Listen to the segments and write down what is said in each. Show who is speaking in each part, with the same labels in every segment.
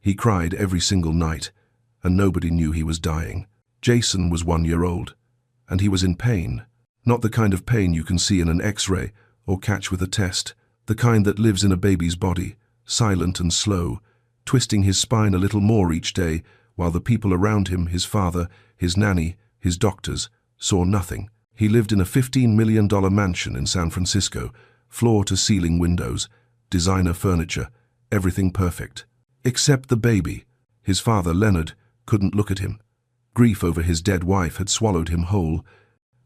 Speaker 1: He cried every single night, and nobody knew he was dying. Jason was 1 year old, and he was in pain. Not the kind of pain you can see in an X-ray or catch with a test, the kind that lives in a baby's body, silent and slow, twisting his spine a little more each day, while the people around him, his father, his nanny, his doctors, saw nothing. He lived in a $15 million mansion in San Francisco, floor-to-ceiling windows, designer furniture, everything perfect. Except the baby. His father, Leonard, couldn't look at him. Grief over his dead wife had swallowed him whole,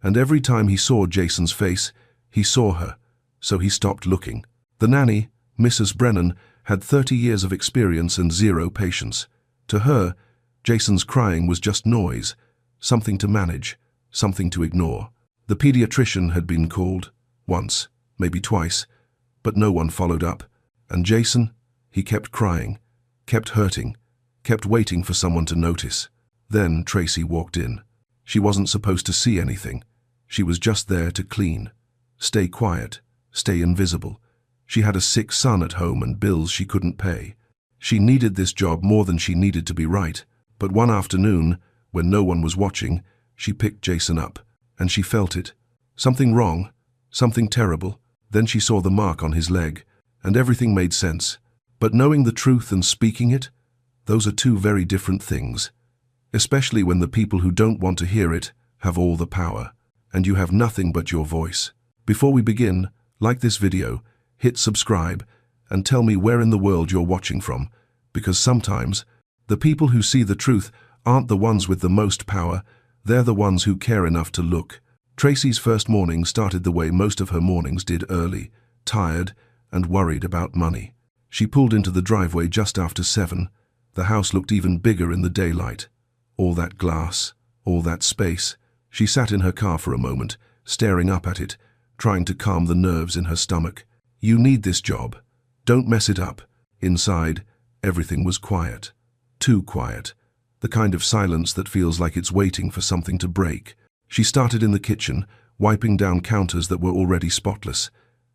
Speaker 1: and every time he saw Jason's face, he saw her, so he stopped looking. The nanny, Mrs. Brennan, had 30 years of experience and 0 patience. To her, Jason's crying was just noise, something to manage, something to ignore. The pediatrician had been called, once, maybe twice, but no one followed up. And Jason, he kept crying, kept hurting, kept waiting for someone to notice. Then Tracy walked in. She wasn't supposed to see anything. She was just there to clean, stay quiet, stay invisible. She had a sick son at home and bills she couldn't pay. She needed this job more than she needed to be right. But one afternoon, when no one was watching, she picked Jason up, and she felt it. Something wrong, something terrible. Then she saw the mark on his leg, and everything made sense. But knowing the truth and speaking it, those are two very different things. Especially when the people who don't want to hear it have all the power, and you have nothing but your voice. Before we begin, like this video, hit subscribe, and tell me where in the world you're watching from, because sometimes the people who see the truth aren't the ones with the most power, they're the ones who care enough to look. Tracy's first morning started the way most of her mornings did, early, tired, and worried about money. She pulled into the driveway just after 7. The house looked even bigger in the daylight. All that glass, all that space. She sat in her car for a moment, staring up at it, trying to calm the nerves in her stomach. You need this job. Don't mess it up. Inside, everything was quiet. Too quiet. The kind of silence that feels like it's waiting for something to break. She started in the kitchen, wiping down counters that were already spotless.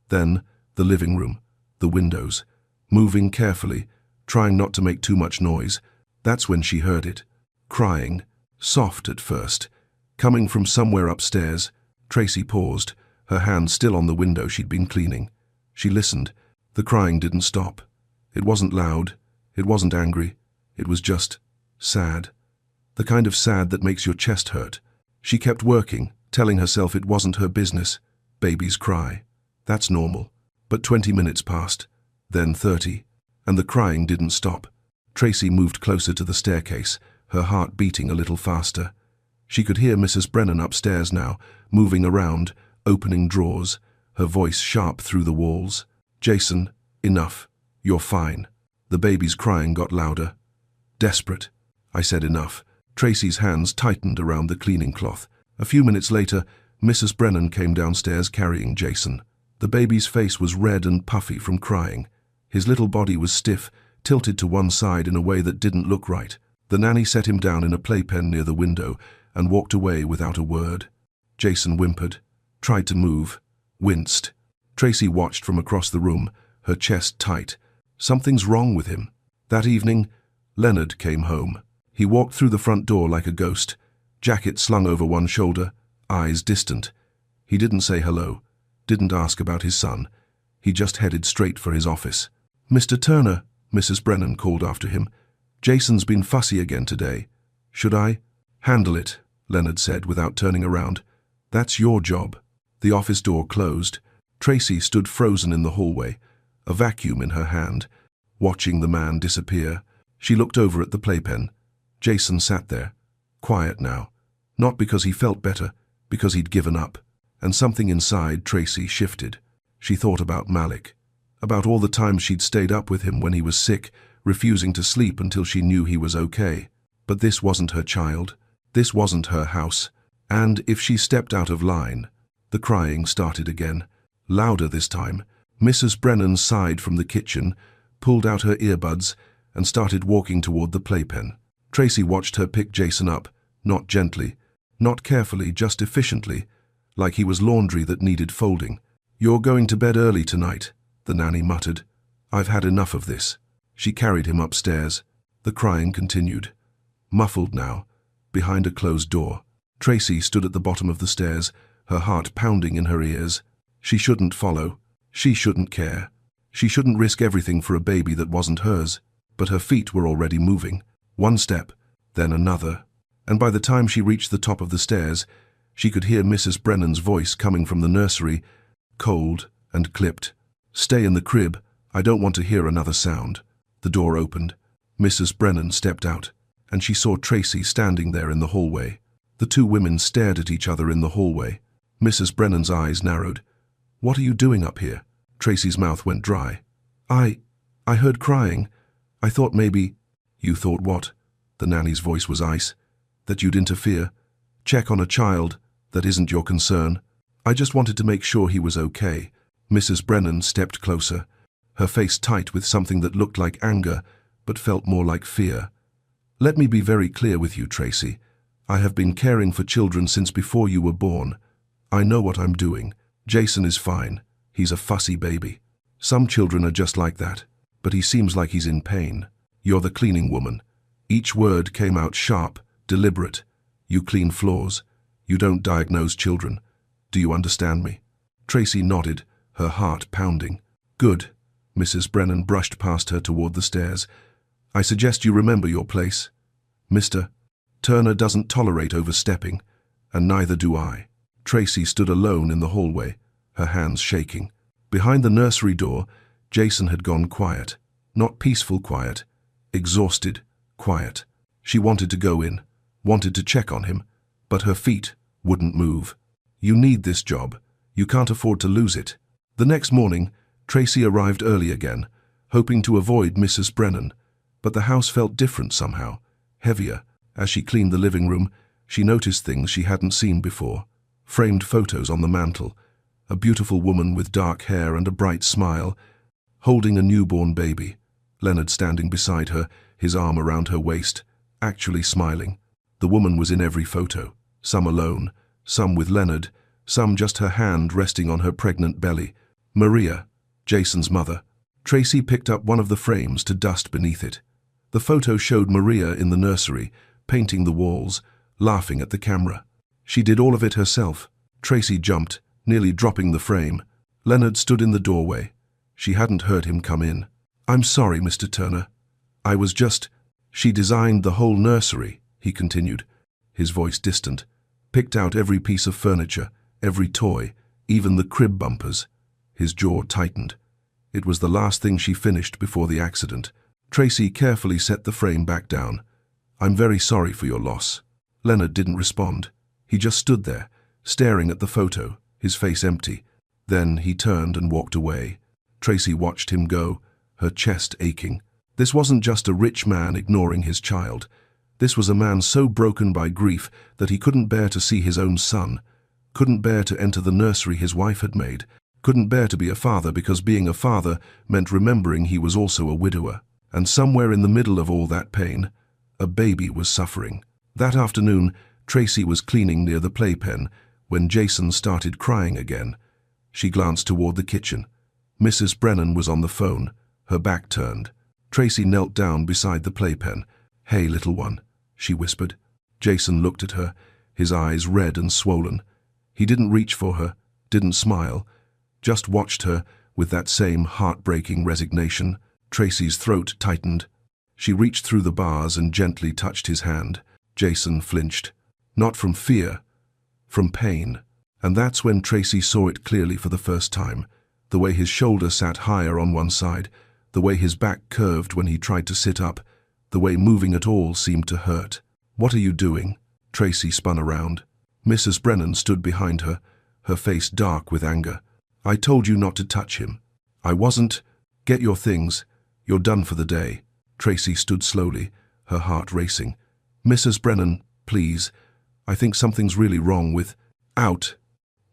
Speaker 1: Then, the living room, the windows. Moving carefully, trying not to make too much noise. That's when she heard it. Crying, soft at first, coming from somewhere upstairs. Tracy paused, her hand still on the window she'd been cleaning. She listened. The crying didn't stop. It wasn't loud. It wasn't angry. It was just sad. The kind of sad that makes your chest hurt. She kept working, telling herself it wasn't her business. Babies cry. That's normal. But 20 minutes passed, then 30, and the crying didn't stop. Tracy moved closer to the staircase, her heart beating a little faster. She could hear Mrs. Brennan upstairs now, moving around, opening drawers, her voice sharp through the walls. Jason, enough. You're fine. The baby's crying got louder. Desperate. I said enough. Tracy's hands tightened around the cleaning cloth. A few minutes later, Mrs. Brennan came downstairs carrying Jason. The baby's face was red and puffy from crying. His little body was stiff, tilted to one side in a way that didn't look right. The nanny set him down in a playpen near the window and walked away without a word. Jason whimpered, tried to move, winced. Tracy watched from across the room, her chest tight. Something's wrong with him. That evening, Leonard came home. He walked through the front door like a ghost, jacket slung over one shoulder, eyes distant. He didn't say hello, didn't ask about his son. He just headed straight for his office. Mr. Turner, Mrs. Brennan called after him. Jason's been fussy again today. Should I? Handle it, Leonard said without turning around. That's your job. The office door closed. Tracy stood frozen in the hallway, a vacuum in her hand, watching the man disappear. She looked over at the playpen. Jason sat there, quiet now. Not because he felt better, because he'd given up. And something inside Tracy shifted. She thought about Malik, about all the times she'd stayed up with him when he was sick, refusing to sleep until she knew he was okay. But this wasn't her child. This wasn't her house. And if she stepped out of line, the crying started again. Louder this time. Mrs. Brennan sighed from the kitchen, pulled out her earbuds, and started walking toward the playpen. Tracy watched her pick Jason up, not gently, not carefully, just efficiently, like he was laundry that needed folding. You're going to bed early tonight, the nanny muttered. I've had enough of this. She carried him upstairs. The crying continued. Muffled now, behind a closed door. Tracy stood at the bottom of the stairs, her heart pounding in her ears. She shouldn't follow. She shouldn't care. She shouldn't risk everything for a baby that wasn't hers. But her feet were already moving. One step, then another. And by the time she reached the top of the stairs, she could hear Mrs. Brennan's voice coming from the nursery, cold and clipped. "Stay in the crib. I don't want to hear another sound." The door opened. Mrs. Brennan stepped out, and she saw Tracy standing there in the hallway. The two women stared at each other in the hallway. Mrs. Brennan's eyes narrowed. "What are you doing up here?" Tracy's mouth went dry. I heard crying. I thought maybe—" "You thought what?" The nanny's voice was ice. "That you'd interfere? Check on a child that isn't your concern? I just wanted to make sure he was okay." Mrs. Brennan stepped closer, her face tight with something that looked like anger, but felt more like fear. "Let me be very clear with you, Tracy. I have been caring for children since before you were born. I know what I'm doing. Jason is fine. He's a fussy baby. Some children are just like that, but he seems like he's in pain. You're the cleaning woman." Each word came out sharp, deliberate. "You clean floors. You don't diagnose children. Do you understand me?" Tracy nodded, her heart pounding. "Good." Mrs. Brennan brushed past her toward the stairs. "I suggest you remember your place. Mr. Turner doesn't tolerate overstepping, and neither do I." Tracy stood alone in the hallway, her hands shaking. Behind the nursery door, Jason had gone quiet. Not peaceful quiet, exhausted quiet. She wanted to go in, wanted to check on him, but her feet wouldn't move. "You need this job. You can't afford to lose it." The next morning, Tracy arrived early again, hoping to avoid Mrs. Brennan, but the house felt different somehow, heavier. As she cleaned the living room, she noticed things she hadn't seen before. Framed photos on the mantel, a beautiful woman with dark hair and a bright smile, holding a newborn baby. Leonard standing beside her, his arm around her waist, actually smiling. The woman was in every photo, some alone, some with Leonard, some just her hand resting on her pregnant belly. Maria, Jason's mother. Tracy picked up one of the frames to dust beneath it. The photo showed Maria in the nursery, painting the walls, laughing at the camera. She did all of it herself. Tracy jumped, nearly dropping the frame. Leonard stood in the doorway. She hadn't heard him come in. "I'm sorry, Mr. Turner. I was just—" "She designed the whole nursery," he continued, his voice distant. "Picked out every piece of furniture, every toy, even the crib bumpers." His jaw tightened. It was the last thing she finished before the accident. Tracy carefully set the frame back down. "I'm very sorry for your loss." Leonard didn't respond. He just stood there, staring at the photo, his face empty. Then he turned and walked away. Tracy watched him go, her chest aching. This wasn't just a rich man ignoring his child. This was a man so broken by grief that he couldn't bear to see his own son, couldn't bear to enter the nursery his wife had made, couldn't bear to be a father because being a father meant remembering he was also a widower. And somewhere in the middle of all that pain, a baby was suffering. That afternoon, Tracy was cleaning near the playpen when Jason started crying again. She glanced toward the kitchen. Mrs. Brennan was on the phone, her back turned. Tracy knelt down beside the playpen. "Hey, little one," she whispered. Jason looked at her, his eyes red and swollen. He didn't reach for her, didn't smile, just watched her with that same heartbreaking resignation. Tracy's throat tightened. She reached through the bars and gently touched his hand. Jason flinched. Not from fear, from pain. And that's when Tracy saw it clearly for the first time. The way his shoulder sat higher on one side, the way his back curved when he tried to sit up, the way moving at all seemed to hurt. "What are you doing?" Tracy spun around. Mrs. Brennan stood behind her, her face dark with anger. "I told you not to touch him." "I wasn't." "Get your things. You're done for the day." Tracy stood slowly, her heart racing. "Mrs. Brennan, please. I think something's really wrong with—" "Out.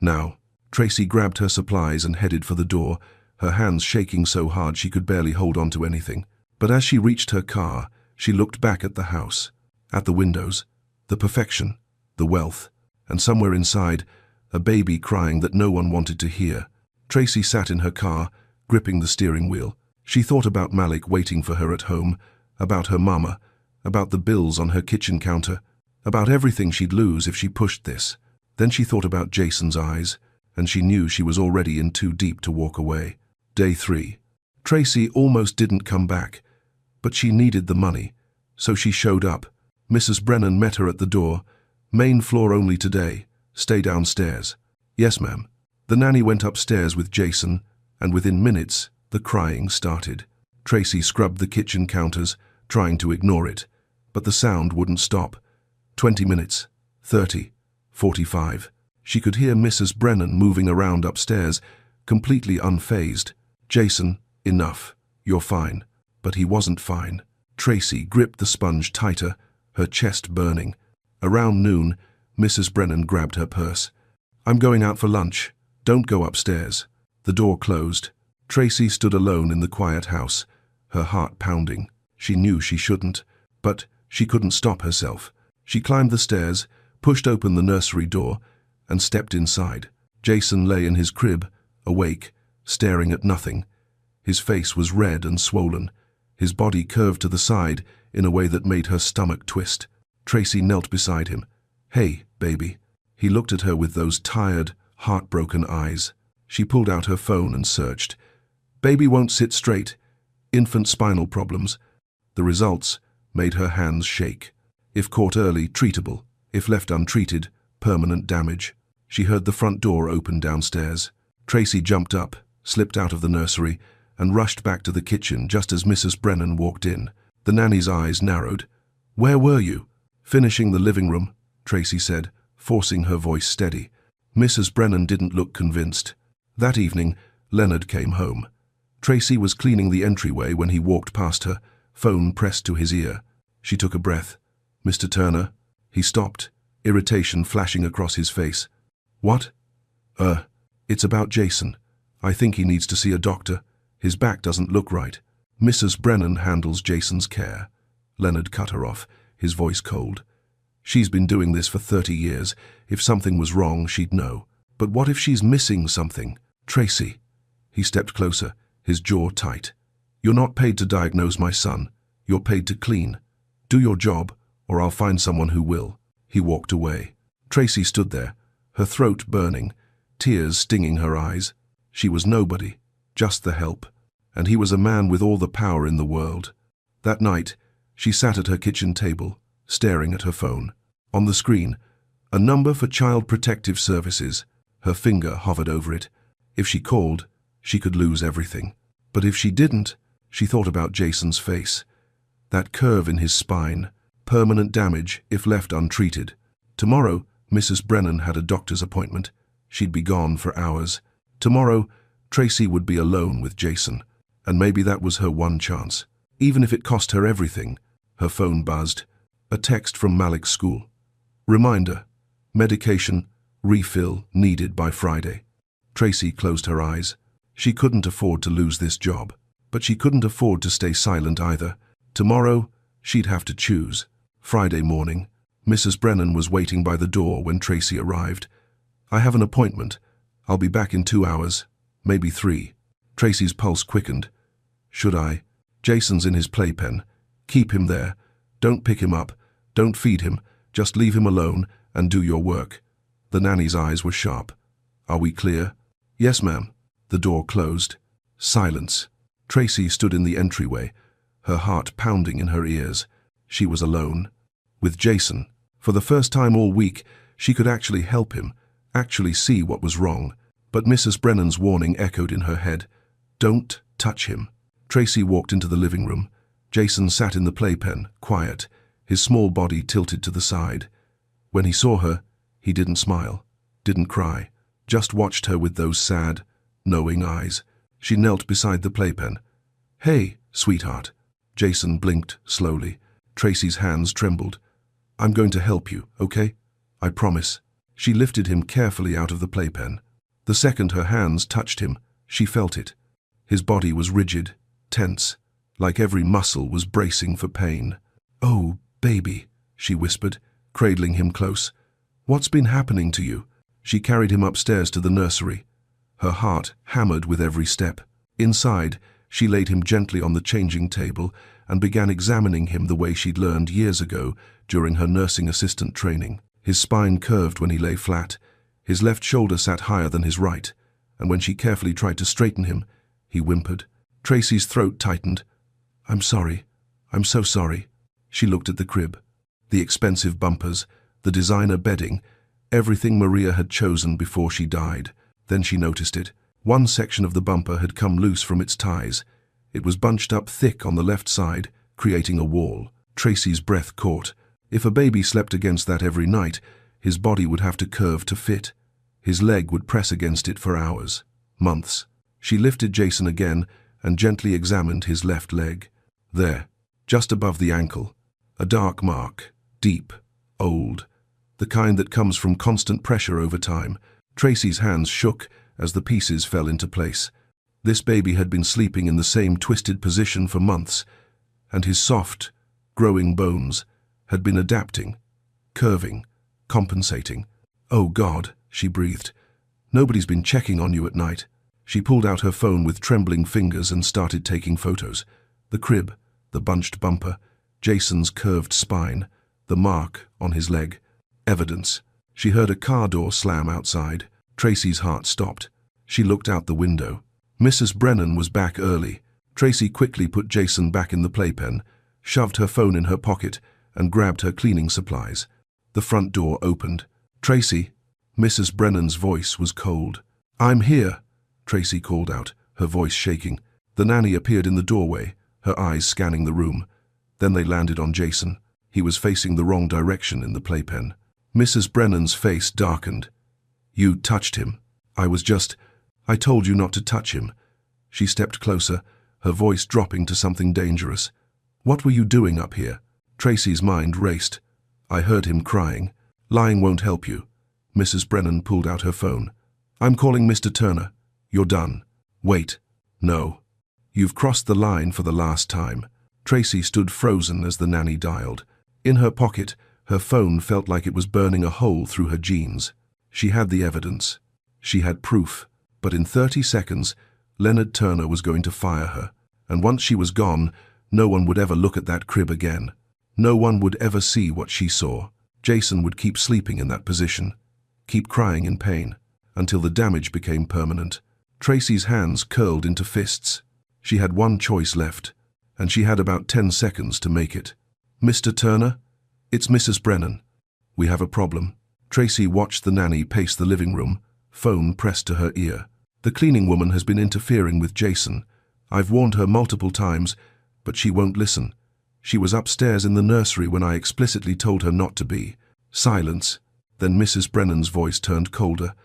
Speaker 1: Now." Tracy grabbed her supplies and headed for the door, her hands shaking so hard she could barely hold on to anything. But as she reached her car, she looked back at the house, at the windows, the perfection, the wealth, and somewhere inside, a baby crying that no one wanted to hear. Tracy sat in her car, gripping the steering wheel. She thought about Malik waiting for her at home, about her mama, about the bills on her kitchen counter, about everything she'd lose if she pushed this. Then she thought about Jason's eyes, and she knew she was already in too deep to walk away. Day 3. Tracy almost didn't come back, but she needed the money, so she showed up. Mrs. Brennan met her at the door. Main floor only today. Stay downstairs. Yes, ma'am. The nanny went upstairs with Jason, and within minutes, the crying started. Tracy scrubbed the kitchen counters, trying to ignore it, but the sound wouldn't stop. 20 minutes, 30, 45. She could hear Mrs. Brennan moving around upstairs, completely unfazed. Jason, enough. You're fine. But he wasn't fine. Tracy gripped the sponge tighter, her chest burning. Around noon, Mrs. Brennan grabbed her purse. I'm going out for lunch. Don't go upstairs. The door closed. Tracy stood alone in the quiet house, her heart pounding. She knew she shouldn't, but she couldn't stop herself. She climbed the stairs, pushed open the nursery door, and stepped inside. Jason lay in his crib, awake, staring at nothing. His face was red and swollen, his body curved to the side in a way that made her stomach twist. Tracy knelt beside him. Hey, baby. He looked at her with those tired, heartbroken eyes. She pulled out her phone and searched. Baby won't sit straight. Infant spinal problems. The results made her hands shake. If caught early, treatable. If left untreated, permanent damage. She heard the front door open downstairs. Tracy jumped up, slipped out of the nursery, and rushed back to the kitchen just as Mrs. Brennan walked in. The nanny's eyes narrowed. Where were you? Finishing the living room, Tracy said, forcing her voice steady. Mrs. Brennan didn't look convinced. That evening, Leonard came home. Tracy was cleaning the entryway when he walked past her, phone pressed to his ear. She took a breath. Mr. Turner? He stopped, irritation flashing across his face. What? It's about Jason. I think he needs to see a doctor. His back doesn't look right. Mrs. Brennan handles Jason's care. Leonard cut her off, his voice cold. She's been doing this for 30 years. If something was wrong, she'd know. But what if she's missing something? Tracy. He stepped closer, his jaw tight. You're not paid to diagnose my son. You're paid to clean. Do your job, or I'll find someone who will. He walked away. Tracy stood there, her throat burning, tears stinging her eyes. She was nobody, just the help. And he was a man with all the power in the world. That night, she sat at her kitchen table, staring at her phone. On the screen, a number for Child Protective Services. Her finger hovered over it. If she called, she could lose everything. But if she didn't, she thought about Jason's face. That curve in his spine, permanent damage if left untreated. Tomorrow, Mrs. Brennan had a doctor's appointment. She'd be gone for hours. Tomorrow, Tracy would be alone with Jason. And maybe that was her one chance. Even if it cost her everything. Her phone buzzed. A text from Malik's school. Reminder. Medication, refill needed by Friday. Tracy closed her eyes. She couldn't afford to lose this job. But she couldn't afford to stay silent either. Tomorrow, she'd have to choose. Friday morning, Mrs. Brennan was waiting by the door when Tracy arrived. I have an appointment. I'll be back in 2 hours, maybe 3. Tracy's pulse quickened. Should I? Jason's in his playpen. Keep him there. Don't pick him up. Don't feed him. Just leave him alone and do your work. The nanny's eyes were sharp. Are we clear? Yes, ma'am. The door closed. Silence. Tracy stood in the entryway, her heart pounding in her ears. She was alone. With Jason. For the first time all week, she could actually help him, actually see what was wrong. But Mrs. Brennan's warning echoed in her head. Don't touch him. Tracy walked into the living room. Jason sat in the playpen, quiet, his small body tilted to the side. When he saw her, he didn't smile, didn't cry, just watched her with those sad, knowing eyes. She knelt beside the playpen. Hey, sweetheart. Jason blinked slowly. Tracy's hands trembled. I'm going to help you, okay? I promise. She lifted him carefully out of the playpen. The second her hands touched him, she felt it. His body was rigid, tense, like every muscle was bracing for pain. Oh, baby, she whispered, cradling him close. What's been happening to you? She carried him upstairs to the nursery. Her heart hammered with every step. Inside, she laid him gently on the changing table and began examining him the way she'd learned years ago during her nursing assistant training. His spine curved when he lay flat, his left shoulder sat higher than his right, and when she carefully tried to straighten him, he whimpered. Tracy's throat tightened. "I'm sorry. I'm so sorry." She looked at the crib. The expensive bumpers, the designer bedding, everything Maria had chosen before she died. Then she noticed it. One section of the bumper had come loose from its ties. It was bunched up thick on the left side, creating a wall. Tracy's breath caught. If a baby slept against that every night, his body would have to curve to fit. His leg would press against it for hours, months. She lifted Jason again and gently examined his left leg. There, just above the ankle, a dark mark, deep, old, the kind that comes from constant pressure over time. Tracy's hands shook as the pieces fell into place. This baby had been sleeping in the same twisted position for months, and his soft, growing bones had been adapting, curving, compensating. "Oh God," she breathed. "Nobody's been checking on you at night." She pulled out her phone with trembling fingers and started taking photos. The crib, the bunched bumper, Jason's curved spine, the mark on his leg. Evidence. She heard a car door slam outside. Tracy's heart stopped. She looked out the window. Mrs. Brennan was back early. Tracy quickly put Jason back in the playpen, shoved her phone in her pocket, and grabbed her cleaning supplies. The front door opened. "Tracy." Mrs. Brennan's voice was cold. "I'm here," Tracy called out, her voice shaking. The nanny appeared in the doorway, her eyes scanning the room. Then they landed on Jason. He was facing the wrong direction in the playpen. Mrs. Brennan's face darkened. "You touched him." I told you not to touch him." She stepped closer, her voice dropping to something dangerous. "What were you doing up here?" Tracy's mind raced. "I heard him crying." "Lying won't help you." Mrs. Brennan pulled out her phone. "I'm calling Mr. Turner. You're done." "Wait." "No. You've crossed the line for the last time." Tracy stood frozen as the nanny dialed. In her pocket, her phone felt like it was burning a hole through her jeans. She had the evidence. She had proof. But in 30 seconds, Leonard Turner was going to fire her. And once she was gone, no one would ever look at that crib again. No one would ever see what she saw. Jason would keep sleeping in that position, keep crying in pain, until the damage became permanent. Tracy's hands curled into fists. She had one choice left, and she had about 10 seconds to make it. "Mr. Turner? It's Mrs. Brennan. We have a problem." Tracy watched the nanny pace the living room, phone pressed to her ear. "The cleaning woman has been interfering with Jason. I've warned her multiple times, but she won't listen. She was upstairs in the nursery when I explicitly told her not to be." Silence. Then Mrs. Brennan's voice turned colder.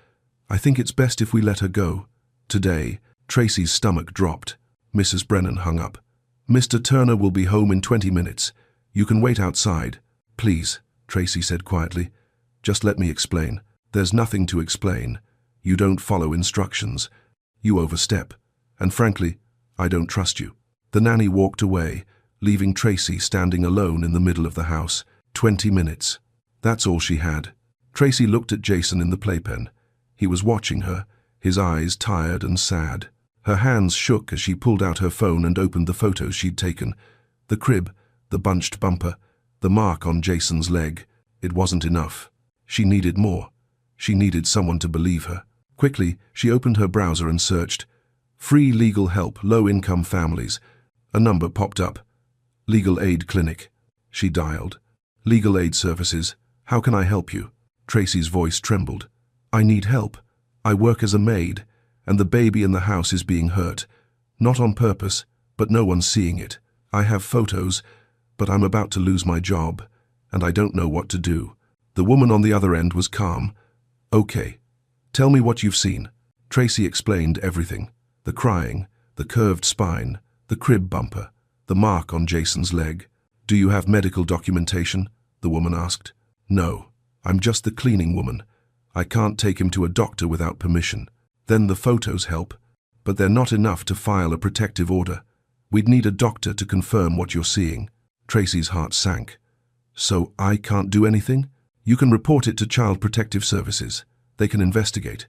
Speaker 1: "I think it's best if we let her go. Today." Tracy's stomach dropped. Mrs. Brennan hung up. "Mr. Turner will be home in 20 minutes. You can wait outside." "Please," Tracy said quietly. "Just let me explain." "There's nothing to explain. You don't follow instructions. You overstep. And frankly, I don't trust you." The nanny walked away, leaving Tracy standing alone in the middle of the house. 20 minutes. That's all she had. Tracy looked at Jason in the playpen. He was watching her, his eyes tired and sad. Her hands shook as she pulled out her phone and opened the photos she'd taken. The crib, the bunched bumper, the mark on Jason's leg. It wasn't enough. She needed more. She needed someone to believe her. Quickly, she opened her browser and searched. "Free legal help, low-income families." A number popped up. "Legal aid clinic." She dialed. "Legal aid services. How can I help you?" Tracy's voice trembled. "I need help. I work as a maid, and the baby in the house is being hurt. Not on purpose, but no one's seeing it. I have photos, but I'm about to lose my job, and I don't know what to do." The woman on the other end was calm. "Okay. Tell me what you've seen." Tracy explained everything. The crying, the curved spine, the crib bumper, the mark on Jason's leg. "Do you have medical documentation?" the woman asked. "No. I'm just the cleaning woman. I can't take him to a doctor without permission." "Then the photos help, but they're not enough to file a protective order. We'd need a doctor to confirm what you're seeing." Tracy's heart sank. "So I can't do anything?" "You can report it to Child Protective Services. They can investigate.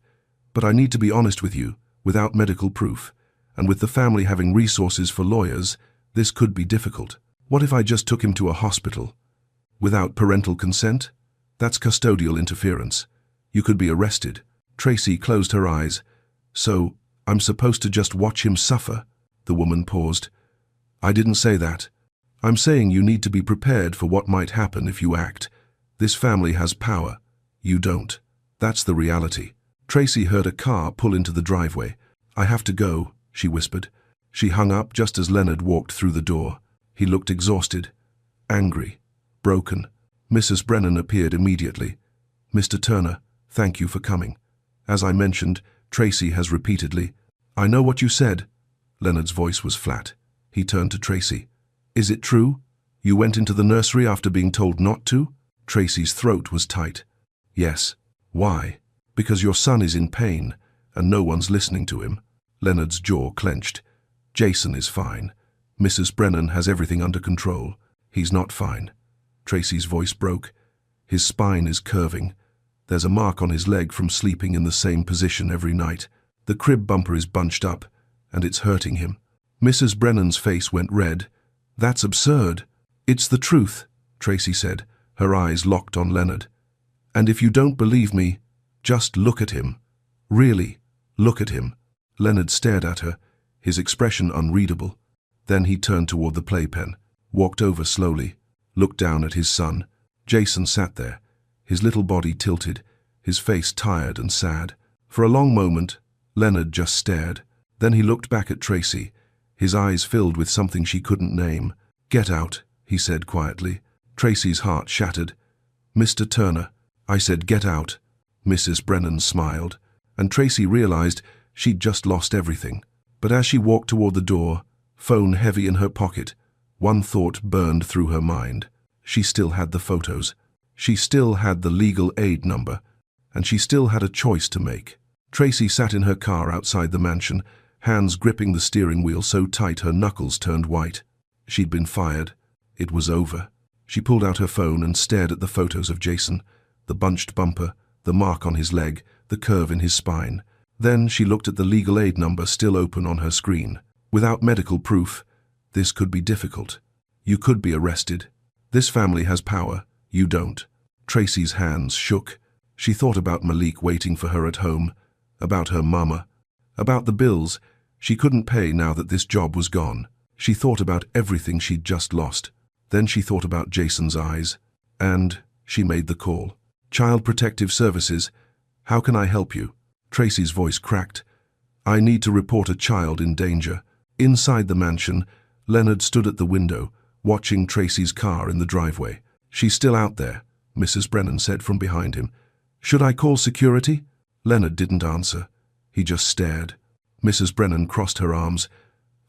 Speaker 1: But I need to be honest with you, without medical proof, and with the family having resources for lawyers, this could be difficult." What if I just took him to a hospital? Without parental consent? That's custodial interference. You could be arrested. Tracy closed her eyes. So, I'm supposed to just watch him suffer? The woman paused. I didn't say that. I'm saying you need to be prepared for what might happen if you act. This family has power. You don't. That's the reality. Tracy heard a car pull into the driveway. I have to go, she whispered. She hung up just as Leonard walked through the door. He looked exhausted, angry, broken. Mrs. Brennan appeared immediately. Mr. Turner, thank you for coming. As I mentioned, Tracy has repeatedly. I know what you said. Leonard's voice was flat. He turned to Tracy. Is it true? You went into the nursery after being told not to? Tracy's throat was tight. Yes. Why? Because your son is in pain, and no one's listening to him. Leonard's jaw clenched. Jason is fine. Mrs. Brennan has everything under control. He's not fine. Tracy's voice broke. His spine is curving. There's a mark on his leg from sleeping in the same position every night. The crib bumper is bunched up, and it's hurting him. Mrs. Brennan's face went red. That's absurd. It's the truth, Tracy said, her eyes locked on Leonard. And if you don't believe me, just look at him. Really, look at him. Leonard stared at her, his expression unreadable. Then he turned toward the playpen, walked over slowly, looked down at his son. Jason sat there, his little body tilted, his face tired and sad. For a long moment, Leonard just stared. Then he looked back at Tracy, his eyes filled with something she couldn't name. Get out, he said quietly. Tracy's heart shattered. Mr. Turner, I said get out. Mrs. Brennan smiled, and Tracy realized she'd just lost everything. But as she walked toward the door, phone heavy in her pocket, one thought burned through her mind. She still had the photos. She still had the legal aid number, and she still had a choice to make. Tracy sat in her car outside the mansion, hands gripping the steering wheel so tight her knuckles turned white. She'd been fired. It was over. She pulled out her phone and stared at the photos of Jason, the bunched bumper, the mark on his leg, the curve in his spine. Then she looked at the legal aid number still open on her screen. Without medical proof, this could be difficult. You could be arrested. This family has power. You don't. Tracy's hands shook. She thought about Malik waiting for her at home, about her mama, about the bills she couldn't pay now that this job was gone. She thought about everything she'd just lost. Then she thought about Jason's eyes, and she made the call. Child Protective Services, how can I help you? Tracy's voice cracked. I need to report a child in danger. Inside the mansion, Leonard stood at the window, watching Tracy's car in the driveway. She's still out there, Mrs. Brennan said from behind him. Should I call security? Leonard didn't answer. He just stared. Mrs. Brennan crossed her arms.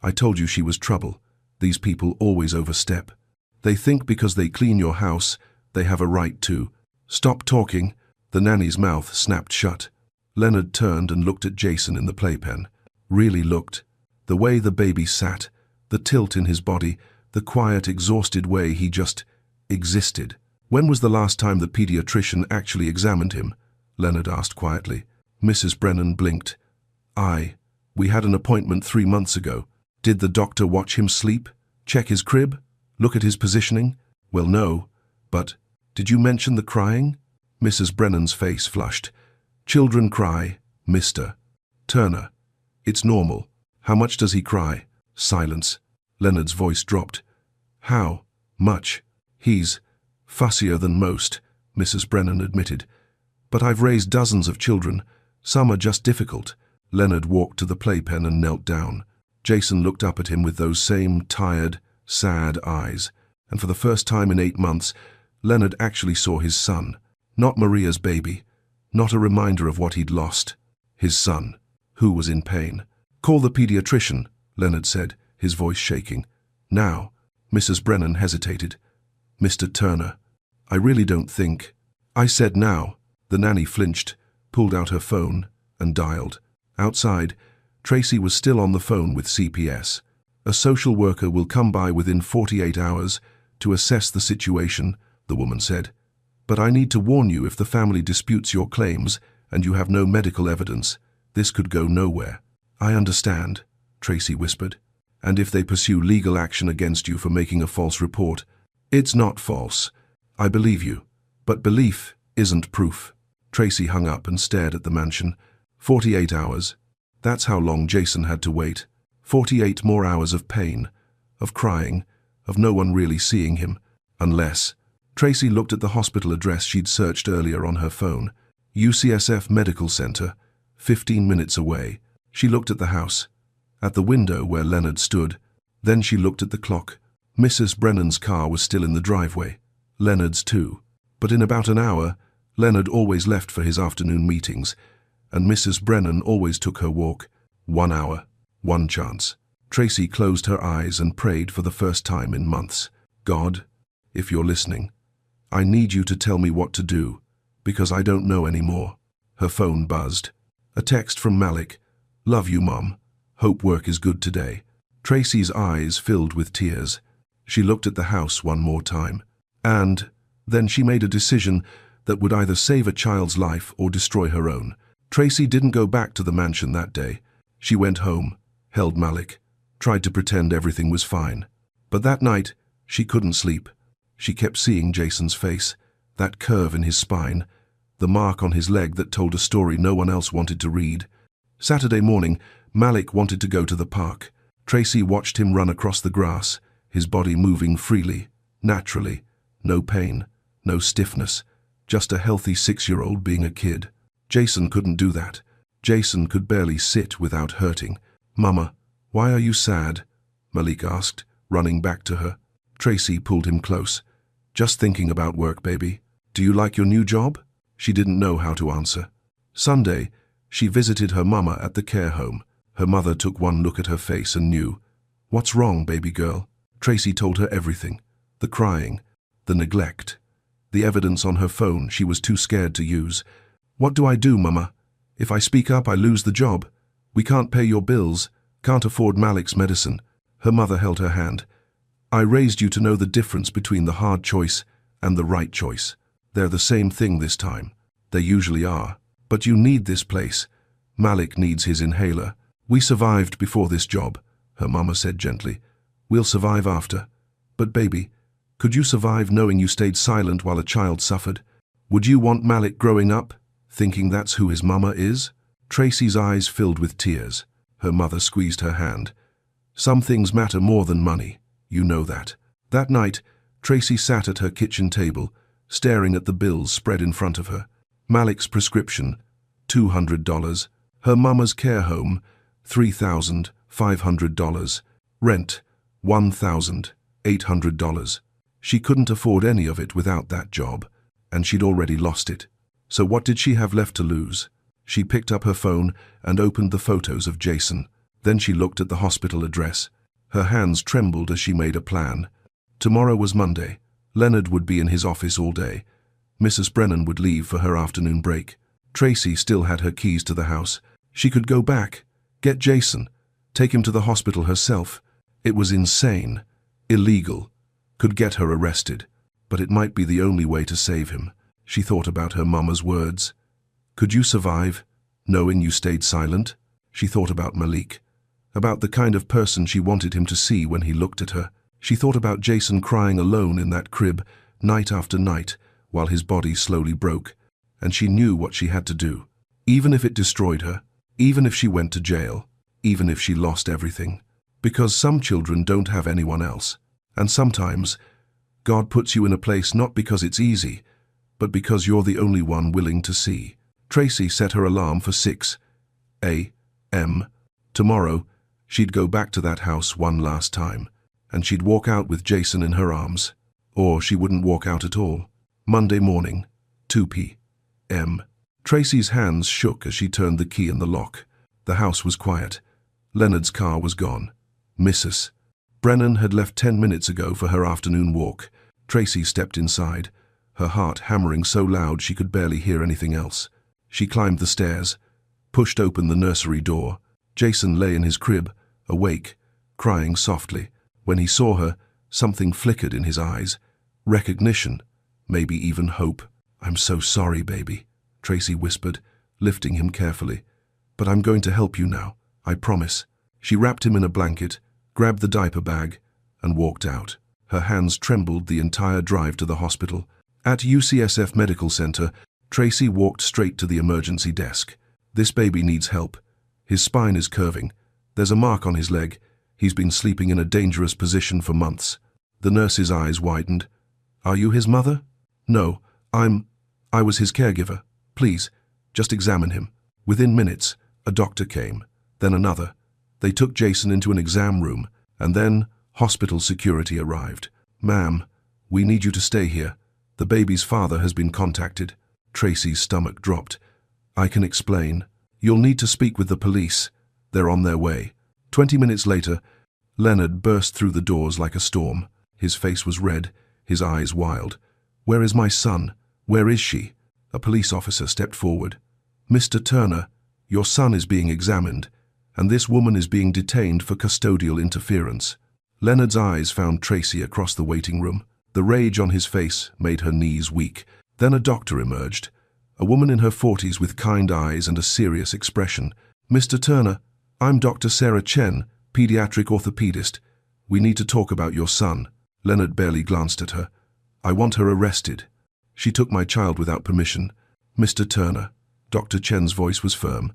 Speaker 1: I told you she was trouble. These people always overstep. They think because they clean your house, they have a right to. Stop talking. The nanny's mouth snapped shut. Leonard turned and looked at Jason in the playpen. Really looked. The way the baby sat, the tilt in his body, the quiet, exhausted way he just existed. When was the last time the pediatrician actually examined him? Leonard asked quietly. Mrs. Brennan blinked. We had an appointment 3 months ago. Did the doctor watch him sleep? Check his crib? Look at his positioning? Well, no. But, did you mention the crying? Mrs. Brennan's face flushed. Children cry, Mr. Turner. It's normal. How much does he cry? Silence. Leonard's voice dropped. How much? He's fussier than most, Mrs. Brennan admitted. But I've raised dozens of children. Some are just difficult. Leonard walked to the playpen and knelt down. Jason looked up at him with those same tired, sad eyes, and for the first time in 8 months, Leonard actually saw his son. Not Maria's baby, not a reminder of what he'd lost. His son, who was in pain. Call the pediatrician, Leonard said, his voice shaking. Now, Mrs. Brennan hesitated. Mr. Turner, I really don't think. I said now. The nanny flinched, pulled out her phone, and dialed. Outside, Tracy was still on the phone with CPS. A social worker will come by within 48 hours to assess the situation, the woman said. But I need to warn you, if the family disputes your claims and you have no medical evidence, this could go nowhere. I understand, Tracy whispered. And if they pursue legal action against you for making a false report, it's not false. I believe you. But belief isn't proof. Tracy hung up and stared at the mansion. 48 hours. That's how long Jason had to wait. 48 more hours of pain, of crying, of no one really seeing him. Unless… Tracy looked at the hospital address she'd searched earlier on her phone. UCSF Medical Center, 15 minutes away. She looked at the house, at the window where Leonard stood. Then she looked at the clock. Mrs. Brennan's car was still in the driveway. Leonard's too. But in about an hour, Leonard always left for his afternoon meetings, and Mrs. Brennan always took her walk. 1 hour, one chance. Tracy closed her eyes and prayed for the first time in months. God, if you're listening, I need you to tell me what to do, because I don't know anymore. Her phone buzzed. A text from Malik. Love you, Mom. Hope work is good today. Tracy's eyes filled with tears. She looked at the house one more time. And then she made a decision that would either save a child's life or destroy her own. Tracy didn't go back to the mansion that day. She went home, held Malik, tried to pretend everything was fine. But that night, she couldn't sleep. She kept seeing Jason's face, that curve in his spine, the mark on his leg that told a story no one else wanted to read. Saturday morning, Malik wanted to go to the park. Tracy watched him run across the grass, his body moving freely, naturally. No pain, no stiffness, just a healthy 6-year-old being a kid. Jason couldn't do that. Jason could barely sit without hurting. Mama, why are you sad? Malik asked, running back to her. Tracy pulled him close. Just thinking about work, baby. Do you like your new job? She didn't know how to answer. Sunday, she visited her mama at the care home. Her mother took one look at her face and knew. What's wrong, baby girl? Tracy told her everything. The crying, the neglect, the evidence on her phone she was too scared to use. What do I do, Mama? If I speak up, I lose the job. We can't pay your bills, can't afford Malik's medicine. Her mother held her hand. I raised you to know the difference between the hard choice and the right choice. They're the same thing this time. They usually are. But you need this place. Malik needs his inhaler. We survived before this job, her mama said gently. We'll survive after. But baby, could you survive knowing you stayed silent while a child suffered? Would you want Malik growing up, thinking that's who his mama is? Tracy's eyes filled with tears. Her mother squeezed her hand. Some things matter more than money. You know that. That night, Tracy sat at her kitchen table, staring at the bills spread in front of her. Malik's prescription, $200. Her mama's care home, $3,500. Rent, $1,800. She couldn't afford any of it without that job, and she'd already lost it. So what did she have left to lose? She picked up her phone and opened the photos of Jason. Then she looked at the hospital address. Her hands trembled as she made a plan. Tomorrow was Monday. Leonard would be in his office all day. Mrs. Brennan would leave for her afternoon break. Tracy still had her keys to the house. She could go back, get Jason, take him to the hospital herself. It was insane, illegal, could get her arrested, but it might be the only way to save him. She thought about her mama's words. Could you survive, knowing you stayed silent? She thought about Malik, about the kind of person she wanted him to see when he looked at her. She thought about Jason crying alone in that crib, night after night, while his body slowly broke, and she knew what she had to do. Even if it destroyed her, even if she went to jail, even if she lost everything. Because some children don't have anyone else. And sometimes, God puts you in a place not because it's easy, but because you're the only one willing to see. Tracy set her alarm for 6 a.m. Tomorrow, she'd go back to that house one last time, and she'd walk out with Jason in her arms. Or she wouldn't walk out at all. Monday morning, 2 p.m. Tracy's hands shook as she turned the key in the lock. The house was quiet. Leonard's car was gone. Mrs. Brennan had left 10 minutes ago for her afternoon walk. Tracy stepped inside, her heart hammering so loud she could barely hear anything else. She climbed the stairs, pushed open the nursery door. Jason lay in his crib, awake, crying softly. When he saw her, something flickered in his eyes. Recognition, maybe even hope. I'm so sorry, baby, Tracy whispered, lifting him carefully. But I'm going to help you now, I promise. She wrapped him in a blanket, grabbed the diaper bag, and walked out. Her hands trembled the entire drive to the hospital. At UCSF Medical Center, Tracy walked straight to the emergency desk. "This baby needs help. His spine is curving. There's a mark on his leg. He's been sleeping in a dangerous position for months." The nurse's eyes widened. "Are you his mother?" "No, I was his caregiver. Please, just examine him." Within minutes, a doctor came, then another. They took Jason into an exam room, and then hospital security arrived. "Ma'am, we need you to stay here. The baby's father has been contacted." Tracy's stomach dropped. "I can explain. You'll need to speak with the police. They're on their way." 20 minutes later, Leonard burst through the doors like a storm. His face was red, his eyes wild. "Where is my son? Where is she?" A police officer stepped forward. "Mr. Turner, your son is being examined, and this woman is being detained for custodial interference." Leonard's eyes found Tracy across the waiting room. The rage on his face made her knees weak. Then a doctor emerged, a woman in her 40s with kind eyes and a serious expression. "Mr. Turner, I'm Dr. Sarah Chen, pediatric orthopedist. We need to talk about your son." Leonard barely glanced at her. "I want her arrested. She took my child without permission." "Mr. Turner," Dr. Chen's voice was firm.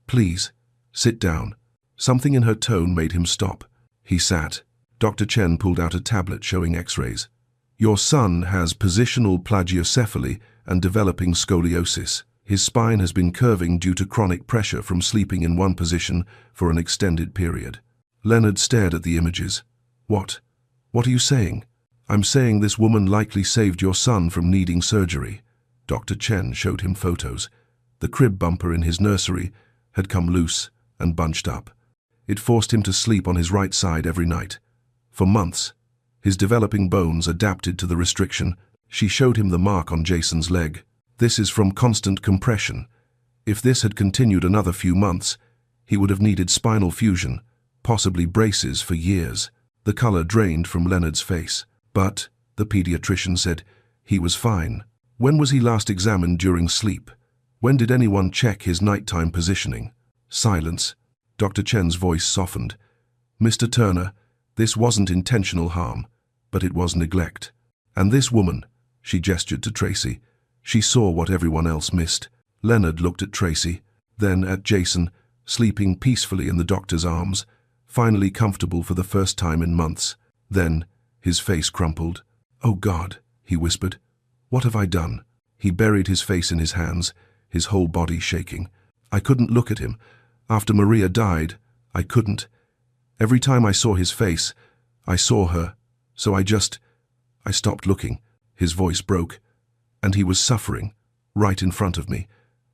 Speaker 1: "Please, sit down." Something in her tone made him stop. He sat. Dr. Chen pulled out a tablet showing x-rays. "Your son has positional plagiocephaly and developing scoliosis. His spine has been curving due to chronic pressure from sleeping in one position for an extended period." Leonard stared at the images. What are you saying?" "I'm saying this woman likely saved your son from needing surgery." Dr. Chen showed him photos. The crib bumper in his nursery had come loose and bunched up. It forced him to sleep on his right side every night. For months, his developing bones adapted to the restriction. She showed him the mark on Jason's leg. "This is from constant compression. If this had continued another few months, he would have needed spinal fusion, possibly braces for years." The color drained from Leonard's face. "But," the pediatrician said, "he was fine." "When was he last examined during sleep? When did anyone check his nighttime positioning?" Silence. Dr. Chen's voice softened. "Mr. Turner, this wasn't intentional harm, but it was neglect. And this woman," she gestured to Tracy, "she saw what everyone else missed." Leonard looked at Tracy, then at Jason, sleeping peacefully in the doctor's arms, finally comfortable for the first time in months. Then his face crumpled. "Oh God," he whispered. "What have I done?" He buried his face in his hands, his whole body shaking. "I couldn't look at him. After Maria died, I couldn't. Every time I saw his face, I saw her, so I stopped looking." His voice broke. "And he was suffering, right in front of me,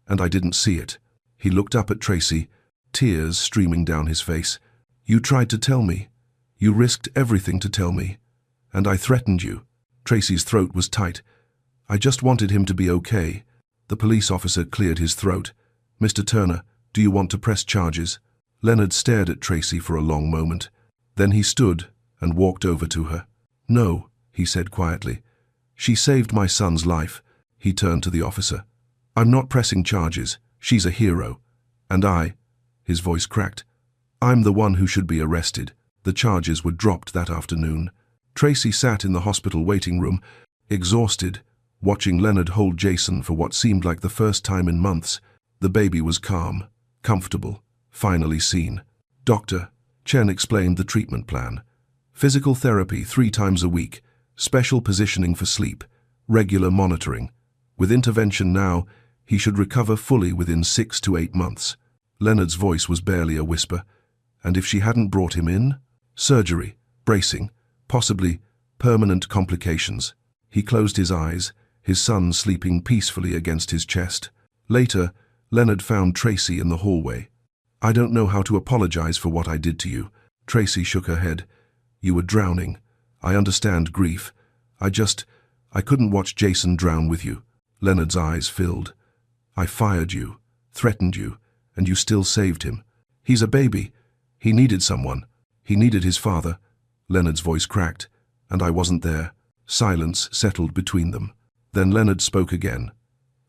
Speaker 1: and I didn't see it." He looked up at Tracy, tears streaming down his face. "You tried to tell me. You risked everything to tell me. And I threatened you." Tracy's throat was tight. "I just wanted him to be okay." The police officer cleared his throat. "Mr. Turner, do you want to press charges?" Leonard stared at Tracy for a long moment. Then he stood and walked over to her. "No," he said quietly. "She saved my son's life." He turned to the officer. "I'm not pressing charges. She's a hero. And his voice cracked, "I'm the one who should be arrested." The charges were dropped that afternoon. Tracy sat in the hospital waiting room, exhausted, watching Leonard hold Jason for what seemed like the first time in months. The baby was calm, comfortable, finally seen. Dr. Chen explained the treatment plan. Physical therapy 3 times a week, special positioning for sleep, regular monitoring. With intervention now, he should recover fully within 6 to 8 months. Leonard's voice was barely a whisper. And if she hadn't brought him in? Surgery, bracing, possibly permanent complications. He closed his eyes, his son sleeping peacefully against his chest. Later, Leonard found Tracy in the hallway. "I don't know how to apologize for what I did to you." Tracy shook her head. "You were drowning. I understand grief. I couldn't watch Jason drown with you." Leonard's eyes filled. "I fired you, threatened you, and you still saved him. He's a baby. He needed someone. He needed his father." Leonard's voice cracked, and I wasn't there. Silence settled between them. Then Leonard spoke again.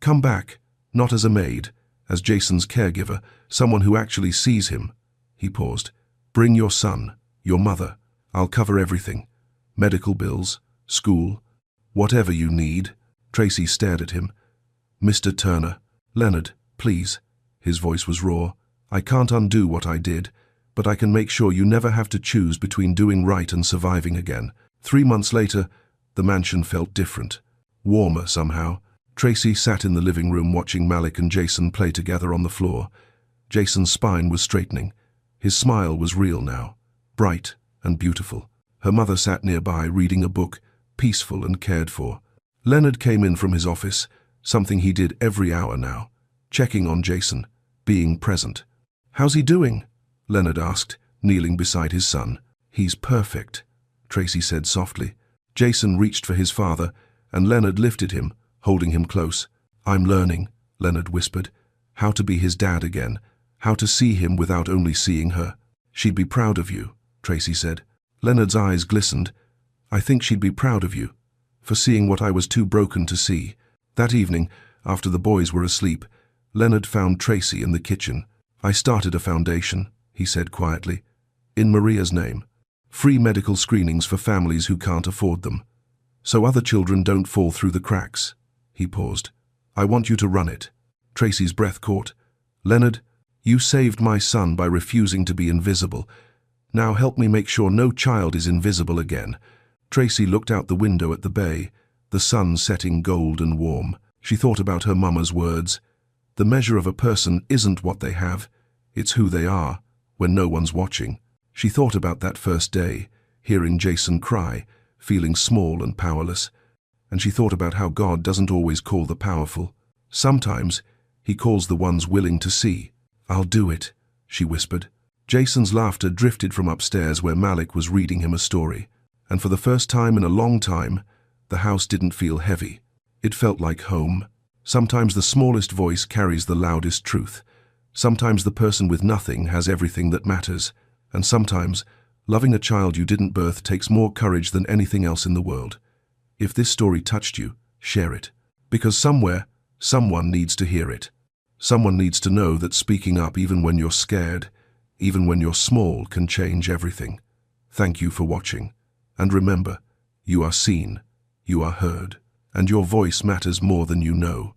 Speaker 1: "Come back, not as a maid, as Jason's caregiver, someone who actually sees him." He paused. "Bring your son. Your mother. I'll cover everything. Medical bills, school, whatever you need. Tracy stared at him. Mr. Turner. Leonard, please. His voice was raw. I can't undo what I did, but I can make sure you never have to choose between doing right and surviving again. 3 months later, the mansion felt different. Warmer somehow. Tracy sat in the living room watching Malik and Jason play together on the floor. Jason's spine was straightening. His smile was real now, bright and beautiful. Her mother sat nearby reading a book, peaceful and cared for. Leonard came in from his office, something he did every hour now, checking on Jason, being present. How's he doing? Leonard asked, kneeling beside his son. He's perfect, Tracy said softly. Jason reached for his father, and Leonard lifted him, holding him close. I'm learning, Leonard whispered, how to be his dad again, how to see him without only seeing her. She'd be proud of you, Tracy said. Leonard's eyes glistened. I think she'd be proud of you, for seeing what I was too broken to see. That evening, after the boys were asleep, Leonard found Tracy in the kitchen. I started a foundation, he said quietly, in Maria's name. Free medical screenings for families who can't afford them. So other children don't fall through the cracks. He paused. I want you to run it. Tracy's breath caught. Leonard, you saved my son by refusing to be invisible. Now help me make sure no child is invisible again. Tracy looked out the window at the bay, the sun setting gold and warm. She thought about her mama's words. The measure of a person isn't what they have, it's who they are, when no one's watching. She thought about that first day, hearing Jason cry, feeling small and powerless. And she thought about how God doesn't always call the powerful. Sometimes he calls the ones willing to see. I'll do it, she whispered. Jason's laughter drifted from upstairs where Malik was reading him a story. And for the first time in a long time, the house didn't feel heavy. It felt like home. Sometimes the smallest voice carries the loudest truth. Sometimes the person with nothing has everything that matters. And sometimes, loving a child you didn't birth takes more courage than anything else in the world. If this story touched you, share it. Because somewhere, someone needs to hear it. Someone needs to know that speaking up even when you're scared, even when you're small, can change everything. Thank you for watching. And remember, you are seen, you are heard, and your voice matters more than you know.